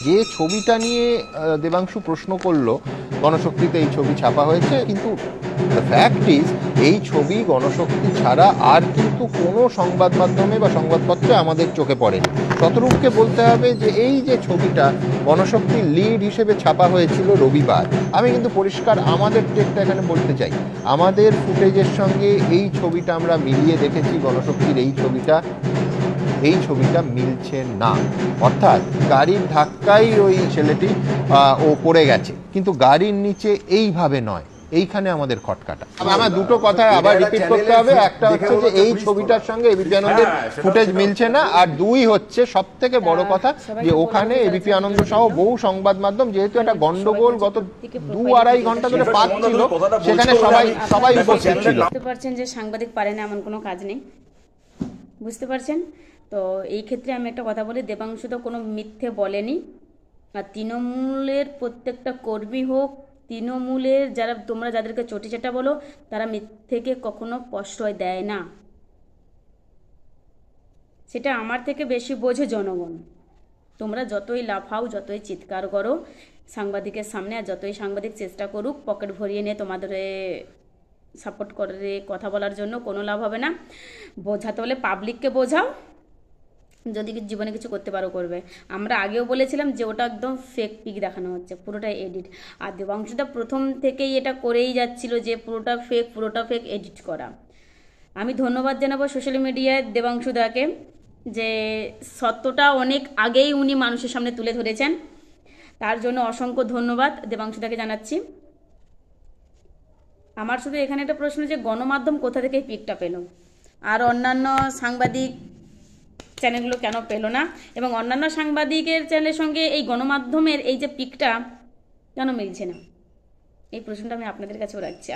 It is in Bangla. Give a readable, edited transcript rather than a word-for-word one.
যে ছবিটা নিয়ে দেবাংশু প্রশ্ন করলো, গণশক্তিতে এই ছবি ছাপা হয়েছে, কিন্তু দ্য ফ্যাক্ট ইজ এই ছবি গণশক্তি ছাড়া আর কিন্তু কোনো সংবাদ মাধ্যমে বা সংবাদপত্রে আমাদের চোখে পড়েনি। শতরূপকে বলতে হবে যে এই যে ছবিটা গণশক্তির লিড হিসেবে ছাপা হয়েছিল রবিবার, আমি কিন্তু পরিষ্কার আমাদের টেকটা এখানে বলতে চাই, আমাদের ফুটেজের সঙ্গে এই ছবিটা আমরা মিলিয়ে দেখেছি, গণশক্তির এই ছবিটা মিলছে না। অর্থাৎ গাড়ির ধাক্কায় ওই ছেলেটি ও পড়ে গেছে, কিন্তু গাড়ির নিচে এইভাবে নয়। এইখানে আমাদের খটকাটা। আমার দুটো কথা আবার রিপিট করতে হবে, একটা হচ্ছে যে এই ছবিটার সঙ্গে এবিপি আনন্দের ফুটেজ মিলছে না, আর দুই হচ্ছে সব থেকে বড় কথা যে ওখানে এবিপি আনন্দ সহ বহু সংবাদ মাধ্যম, যেহেতু একটা গন্ডগোল গত 2-2.5 ঘন্টা ধরে পাচ্ছিল, সেখানে সবাই উপস্থিত ছিল। বুঝতে পারছেন যে সাংবাদিক পারে না এমন কোনো কাজ নেই, বুঝতে পারছেন তো। এই ক্ষেত্রে আমি একটা কথা বলি, দেবাংশু তো কোনো মিথ্যে বলেনি। আর তৃণমূলের প্রত্যেকটা কর্মী হোক, তৃণমূলের যারা তোমরা যাদেরকে চটিচাটা বলো, তারা মিথ্যেকে কখনো প্রশ্রয় দেয় না। সেটা আমার থেকে বেশি বোঝে জনগণ। তোমরা যতই লাফাও, যতই চিৎকার করো সাংবাদিকের সামনে, আর যতই সাংবাদিক চেষ্টা করুক পকেট ভরিয়ে নিয়ে তোমাদের সাপোর্ট করে কথা বলার জন্য, কোনো লাভ হবে না। বোঝাতে হলে পাবলিককে বোঝাও, যদি জীবনে কিছু করতে পারো করবে। আমরা আগেও বলেছিলাম যে ওটা একদম ফেক পিক দেখানো হচ্ছে, পুরোটাই এডিট। আর দেবাংশুদা প্রথম থেকেই এটা করেই যাচ্ছিল যে পুরোটা ফেক এডিট করা। আমি ধন্যবাদ জানাবো সোশ্যাল মিডিয়ায় দেবাংশুদাকে, যে সত্যটা অনেক আগেই উনি মানুষের সামনে তুলে ধরেছেন, তার জন্য অসংখ্য ধন্যবাদ দেবাংশুদাকে জানাচ্ছি। আমার শুধু এখানে একটা প্রশ্ন, যে গণমাধ্যম কোথা থেকে পিকটা পেল, আর অন্যান্য সাংবাদিক চ্যানেলগুলো কেন পেল না, এবং অন্যান্য সাংবাদিকের চ্যানেলের সঙ্গে এই গণমাধ্যমের এই যে পিকটা কেন মিলছে না, এই প্রশ্নটা আমি আপনাদের কাছেও রাখছি।